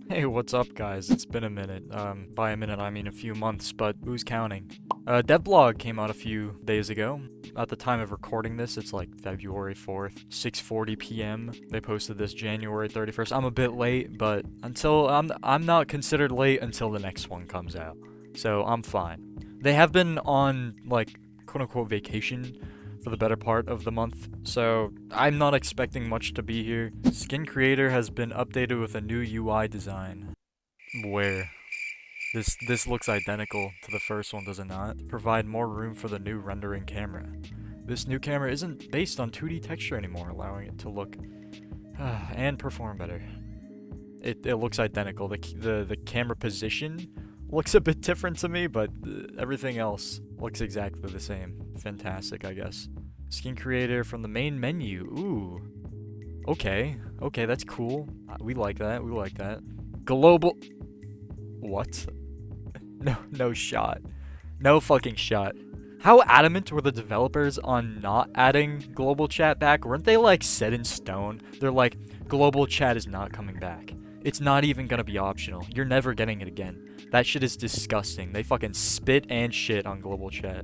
Hey, what's up, guys? It's been a minute. By a minute, I mean a few months, but who's counting? DevBlog came out a few days ago. At the time of recording this, it's like February 4th, 6:40 p.m. They posted this January 31st. I'm a bit late, but until I'm not considered late until the next one comes out. So, I'm fine. They have been on like quote-unquote vacation for the better part of the month, so I'm not expecting much to be here. Skin Creator has been updated with a new UI design. Where this looks identical to the first one, does it not? Provide more room for the new rendering camera. This new camera isn't based on 2D texture anymore, allowing it to look and perform better. It looks identical. The camera position looks a bit different to me, but everything else looks exactly the same. Fantastic, I guess. Skin Creator from the main menu. Ooh. Okay. Okay, that's cool. We like that. We like that. Global. What? No shot. No fucking shot. How adamant were the developers on not adding global chat back? Weren't they like set in stone? They're like, global chat is not coming back. It's not even gonna be optional. You're never getting it again. That shit is disgusting. They fucking spit and shit on global chat.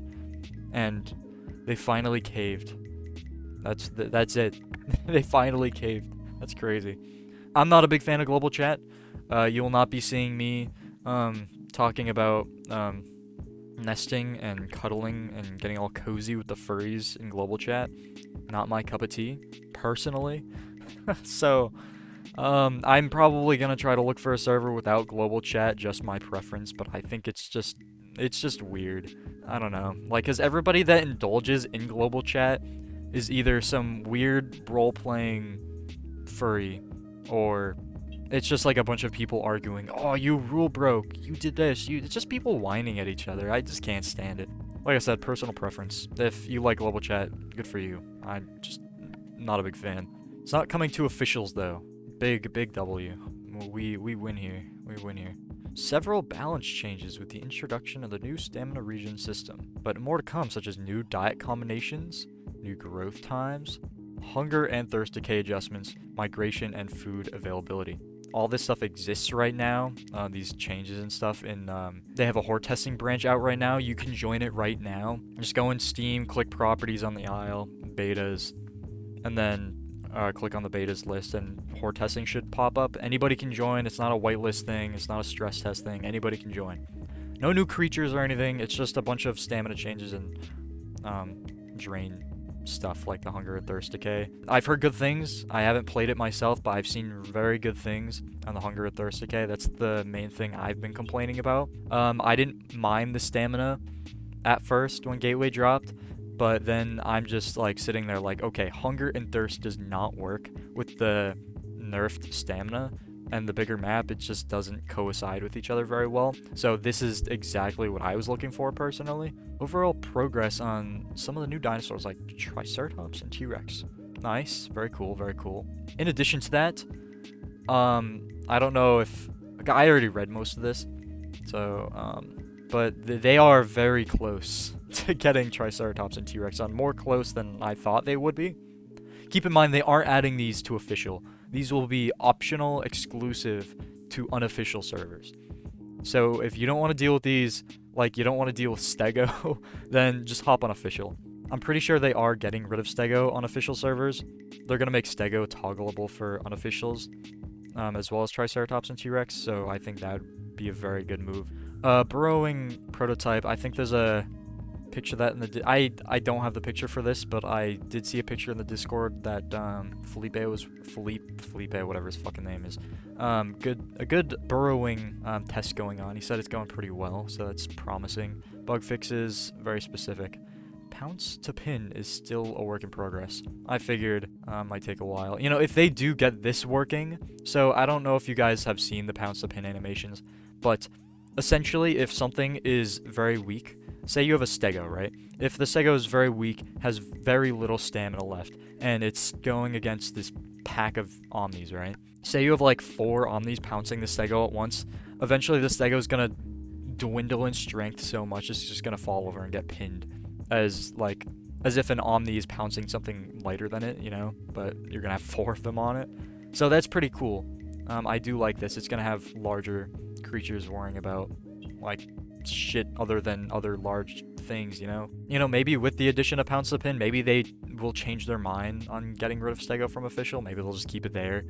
And they finally caved. That's it. They finally caved. That's crazy. I'm not a big fan of global chat. You will not be seeing me talking about nesting and cuddling and getting all cozy with the furries in global chat. Not my cup of tea, personally. So, I'm probably gonna try to look for a server without global chat, just my preference, but I think it's just weird. I don't know. Like, 'cause everybody that indulges in global chat is either some weird role-playing furry, or it's just like a bunch of people arguing, oh, you rule broke, you did this, it's just people whining at each other. I just can't stand it. Like I said, personal preference. If you like global chat, good for you. I'm just not a big fan. It's not coming to officials, though. Big W. We win here. We win here. Several balance changes with the introduction of the new stamina regen system, but more to come, such as new diet combinations, new growth times, hunger and thirst decay adjustments, migration, and food availability. All this stuff exists right now, these changes and stuff, and they have a horde testing branch out right now. You can join it right now. Just go in Steam, click properties on the aisle, betas, and then click on the betas list, and horde testing should pop up. Anybody can join. It's not a whitelist thing. It's not a stress test thing. Anybody can join. No new creatures or anything. It's just a bunch of stamina changes and drain stuff like the hunger and thirst decay. I've heard good things. I haven't played it myself, but I've seen very good things on the hunger and thirst decay. That's the main thing I've been complaining about. I didn't mind the stamina at first when Gateway dropped, but then I'm just like sitting there like, okay, hunger and thirst does not work with the nerfed stamina, and the bigger map, it just doesn't coincide with each other very well. So this is exactly what I was looking for personally. Overall progress on some of the new dinosaurs like Triceratops and T-Rex. Nice, very cool, very cool. In addition to that, I don't know if I already read most of this, so but they are very close to getting Triceratops and T-Rex on, more close than I thought they would be. Keep in mind, they aren't adding these to official. These will be optional, exclusive to unofficial servers. So if you don't want to deal with these, like you don't want to deal with Stego, then just hop on official. I'm pretty sure they are getting rid of Stego on official servers. They're going to make Stego toggleable for unofficials, as well as Triceratops and T-Rex, so I think that would be a very good move. Burrowing prototype, I think there's a picture that in the I don't have the picture for this, but I did see a picture in the Discord that Felipe, whatever his fucking name is, a good burrowing test going on. He said it's going pretty well, so that's promising. Bug fixes, very specific. Pounce to pin is still a work in progress. I figured might take a while. You know, if they do get this working, so I don't know if you guys have seen the pounce to pin animations, but essentially if something is very weak, say you have a Stego, right? If the Stego is very weak, has very little stamina left, and it's going against this pack of Omnis, right? Say you have like 4 Omnis pouncing the Stego at once, eventually the Stego is gonna dwindle in strength so much it's just gonna fall over and get pinned, as if an Omni is pouncing something lighter than it, you know? But you're gonna have 4 of them on it. So that's pretty cool. I do like this. It's gonna have larger creatures worrying about, like, shit other than other large things, you know? You know, maybe with the addition of Pounce the Pin, maybe they will change their mind on getting rid of Stego from official. Maybe they'll just keep it there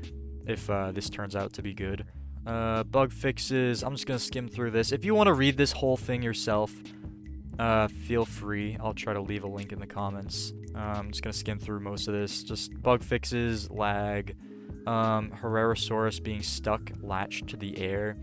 if this turns out to be good. Bug fixes. I'm just gonna skim through this. If you want to read this whole thing yourself, feel free. I'll try to leave a link in the comments. I'm just gonna skim through most of this. Just bug fixes, lag, Herrerasaurus being stuck latched to the air.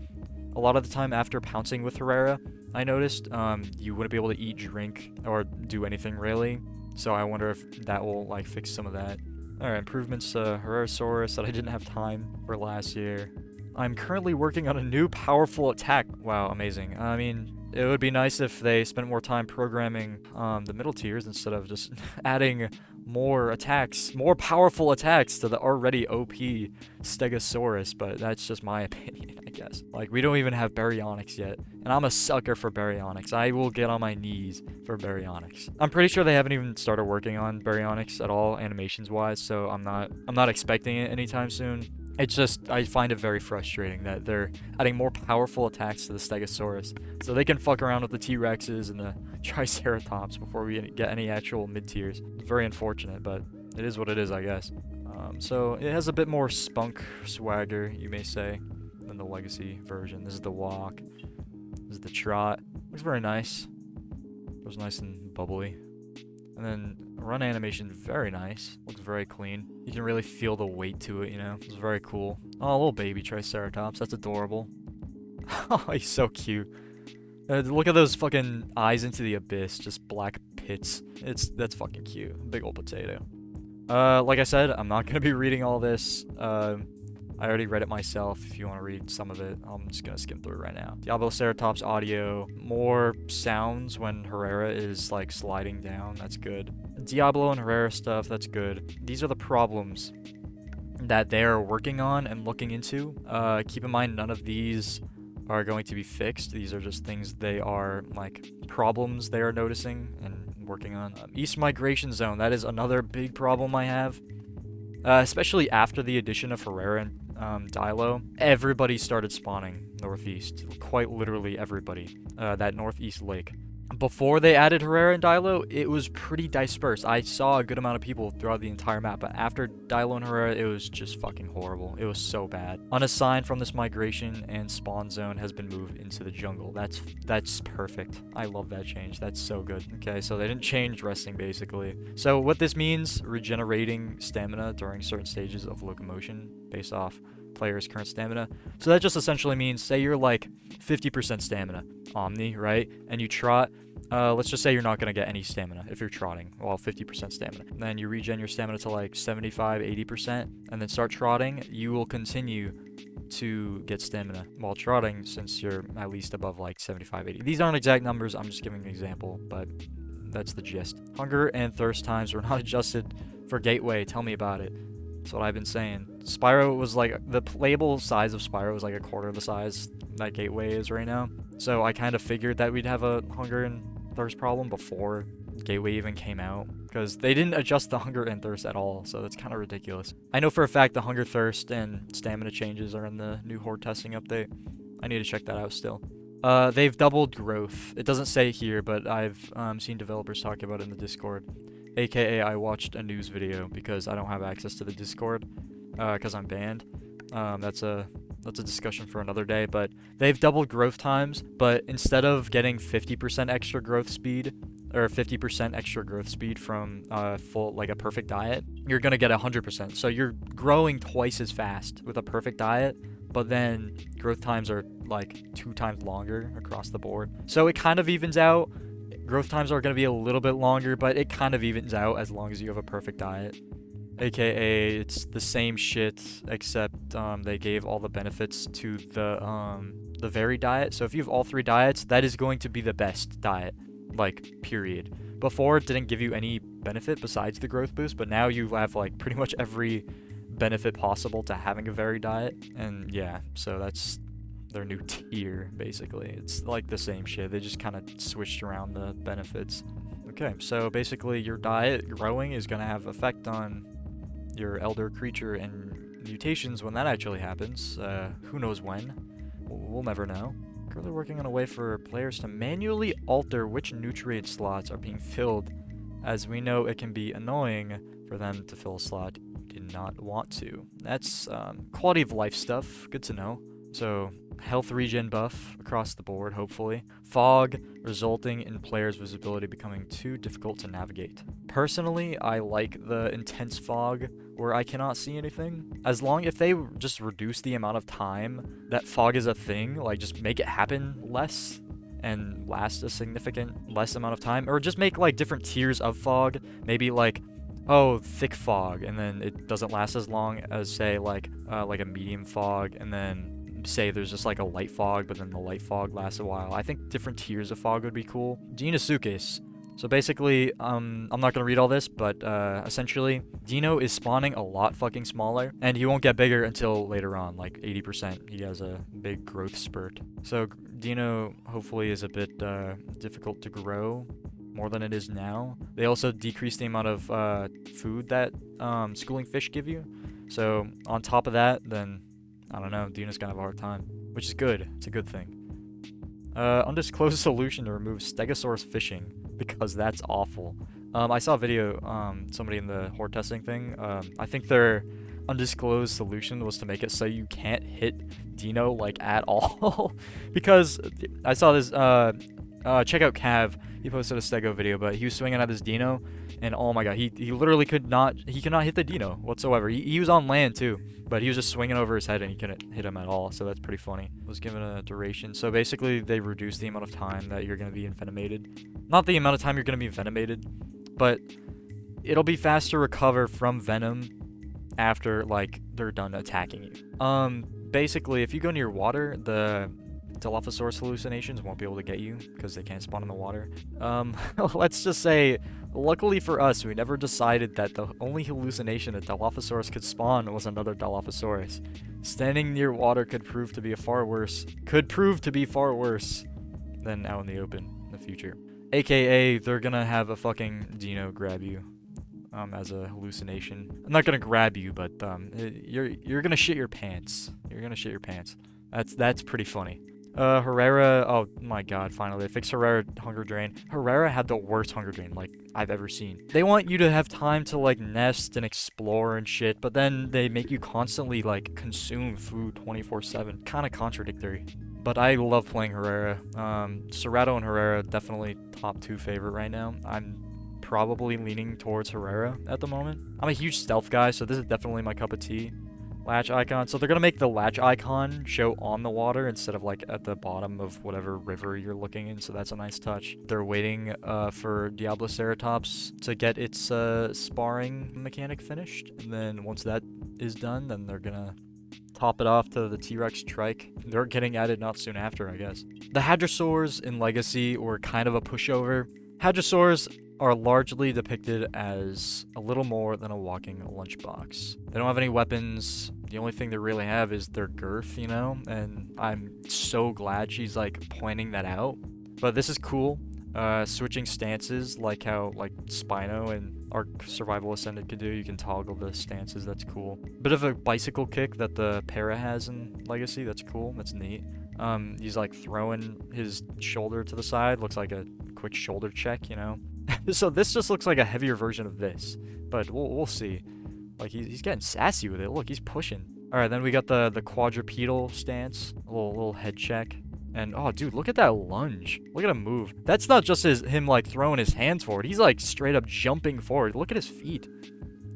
A lot of the time after pouncing with Herrera, I noticed you wouldn't be able to eat, drink, or do anything really. So I wonder if that will like fix some of that. Alright, improvements to Herrerasaurus that I didn't have time for last year. I'm currently working on a new powerful attack. Wow, amazing. I mean, it would be nice if they spent more time programming the middle tiers instead of just adding more attacks, more powerful attacks to the already OP Stegosaurus, but that's just my opinion, I guess. Like, we don't even have Baryonyx yet, and I'm a sucker for Baryonyx. I will get on my knees for Baryonyx. I'm pretty sure they haven't even started working on Baryonyx at all, animations-wise, so I'm not expecting it anytime soon. It's just, I find it very frustrating that they're adding more powerful attacks to the Stegosaurus so they can fuck around with the T-Rexes and the Triceratops before we get any actual mid-tiers. It's very unfortunate, but it is what it is, I guess. So it has a bit more spunk swagger, you may say, than the Legacy version. This is the walk. This is the trot. Looks very nice. Looks nice and bubbly. And then run animation, very nice. Looks very clean. You can really feel the weight to it, you know? It's very cool. Oh, little baby Triceratops. That's adorable. Oh, he's so cute. Look at those fucking eyes into the abyss. Just black pits. That's fucking cute. Big old potato. Like I said, I'm not gonna be reading all this. I already read it myself. If you want to read some of it, I'm just gonna skim through it right now. Diabloceratops audio. More sounds when Herrera is like sliding down. That's good. Diablo and Herrera stuff. That's good. These are the problems that they're working on and looking into. Keep in mind, none of these are going to be fixed. These are just things they are like problems they are noticing and working on. East Migration Zone. That is another big problem I have. Especially after the addition of Herrera and Dilo, everybody started spawning northeast. Quite literally everybody. That northeast lake. Before they added Herrera and Dilo, it was pretty dispersed. I saw a good amount of people throughout the entire map, but after Dilo and Herrera, it was just fucking horrible. It was so bad. Unassigned from this migration and spawn zone has been moved into the jungle. That's perfect. I love that change. That's so good. Okay, so they didn't change resting, basically. So what this means, regenerating stamina during certain stages of locomotion based off player's current stamina. So that just essentially means, say you're like 50% stamina, Omni, right? And you trot, let's just say you're not going to get any stamina if you're trotting, well, 50% stamina. Then you regen your stamina to like 75, 80%, and then start trotting. You will continue to get stamina while trotting since you're at least above like 75, 80. These aren't exact numbers, I'm just giving an example, but that's the gist. Hunger and thirst times were not adjusted for Gateway. Tell me about it. That's what I've been saying. Spyro was like, the playable size of Spyro was like a quarter of the size that Gateway is right now. So I kind of figured that we'd have a hunger and thirst problem before Gateway even came out, because they didn't adjust the hunger and thirst at all, so that's kind of ridiculous. I know for a fact the hunger, thirst, and stamina changes are in the new horde testing update. I need to check that out still. They've doubled growth. It doesn't say here, but I've seen developers talk about it in the Discord. AKA, I watched a news video because I don't have access to the Discord because I'm banned. That's a discussion for another day, but they've doubled growth times, but instead of getting 50% extra growth speed, or 50% extra growth speed from full, like a perfect diet, you're gonna get 100%. So you're growing twice as fast with a perfect diet, but then growth times are like 2 times longer across the board. So it kind of evens out. Growth times are going to be a little bit longer, but it kind of evens out as long as you have a perfect diet. AKA, it's the same shit, except they gave all the benefits to the varied diet. So if you have all 3 diets, that is going to be the best diet, like, period. Before, it didn't give you any benefit besides the growth boost, but now you have, like, pretty much every benefit possible to having a varied diet. And yeah, so that's their new tier, basically. It's like the same shit. They just kind of switched around the benefits. Okay, so basically your diet growing is going to have effect on your elder creature and mutations when that actually happens. Who knows when? We'll never know. Currently working on a way for players to manually alter which nutrient slots are being filled, as we know it can be annoying for them to fill a slot you did not want to. That's quality of life stuff. Good to know. So, health regen buff across the board, hopefully. Fog, resulting in players' visibility becoming too difficult to navigate. Personally, I like the intense fog where I cannot see anything. If they just reduce the amount of time that fog is a thing, like just make it happen less and last a significant less amount of time, or just make like different tiers of fog, maybe like, oh, thick fog, and then it doesn't last as long as, say, like a medium fog, and then say there's just like a light fog, but then the light fog lasts a while. I think different tiers of fog would be cool. Deinosuchus. So basically, I'm not gonna read all this, but essentially, Dino is spawning a lot fucking smaller, and he won't get bigger until later on, like 80%. He has a big growth spurt. So Dino hopefully is a bit difficult to grow, more than it is now. They also decrease the amount of food that schooling fish give you. So on top of that, then I don't know, Dino's gonna have a hard time, which is good. It's a good thing. Undisclosed solution to remove Stegosaurus fishing, because that's awful. I saw a video, somebody in the horde testing thing. I think their undisclosed solution was to make it so you can't hit Dino like at all. Because I saw this, check out Cav. He posted a Stego video, but he was swinging at this Dino, and oh my god, he literally could not hit the Dino whatsoever. He was on land too, but he was just swinging over his head and he couldn't hit him at all, so that's pretty funny. Was given a duration. So basically, they reduce the amount of time that you're going to be envenomated. Not the amount of time you're going to be envenomated, but it'll be fast to recover from venom after, like, they're done attacking you. Basically, if you go near water, the Dilophosaurus hallucinations won't be able to get you because they can't spawn in the water. Let's just say, luckily for us, we never decided that the only hallucination that Dilophosaurus could spawn was another Dilophosaurus. Standing near water could prove to be far worse than out in the open in the future. AKA, they're gonna have a fucking Dino grab you as a hallucination. I'm not gonna grab you, but you're gonna shit your pants. You're gonna shit your pants. That's pretty funny. Herrera, oh my god, finally, they fixed Herrera hunger drain. Herrera had the worst hunger drain, like, I've ever seen. They want you to have time to, like, nest and explore and shit, but then they make you constantly, like, consume food 24/7. Kinda contradictory. But I love playing Herrera. Cerato and Herrera, definitely top 2 favorite right now. I'm probably leaning towards Herrera at the moment. I'm a huge stealth guy, so this is definitely my cup of tea. Latch icon. So they're going to make the latch icon show on the water instead of like at the bottom of whatever river you're looking in. So that's a nice touch. They're waiting for Diabloceratops to get its sparring mechanic finished. And then once that is done, then they're going to top it off to the T-Rex trike. They're getting added not soon after, I guess. The Hadrosaurs in Legacy were kind of a pushover. Hadrosaurs are largely depicted as a little more than a walking lunchbox. They don't have any weapons. The only thing they really have is their girth, you know? And I'm so glad she's, like, pointing that out. But this is cool. Switching stances, like how, like, Spino and Ark Survival Ascended could do. You can toggle the stances, that's cool. Bit of a bicycle kick that the Para has in Legacy, that's cool, that's neat. He's, like, throwing his shoulder to the side. Looks like a quick shoulder check, you know? So this just looks like a heavier version of this, but we'll see. Like, he's getting sassy with it. Look, he's pushing. All right, then we got the quadrupedal stance, a little head check, and oh, dude, look at that lunge. Look at him move. That's not just him like throwing his hands forward. He's like straight up jumping forward. Look at his feet.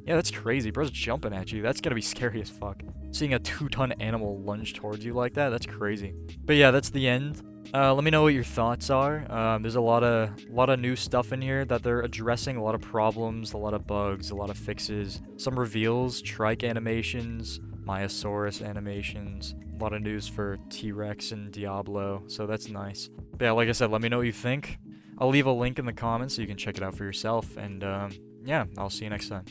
Yeah, that's crazy. Bro's jumping at you. That's gonna be scary as fuck. Seeing a 2-ton animal lunge towards you like that, that's crazy. But yeah, that's the end. Let me know what your thoughts are. There's a lot of new stuff in here that they're addressing, a lot of problems, a lot of bugs, a lot of fixes, some reveals, trike animations, Maiasaurus animations, a lot of news for T-Rex and Diablo, so that's nice. But yeah, like I said, let me know what you think. I'll leave a link in the comments so you can check it out for yourself, and yeah, I'll see you next time.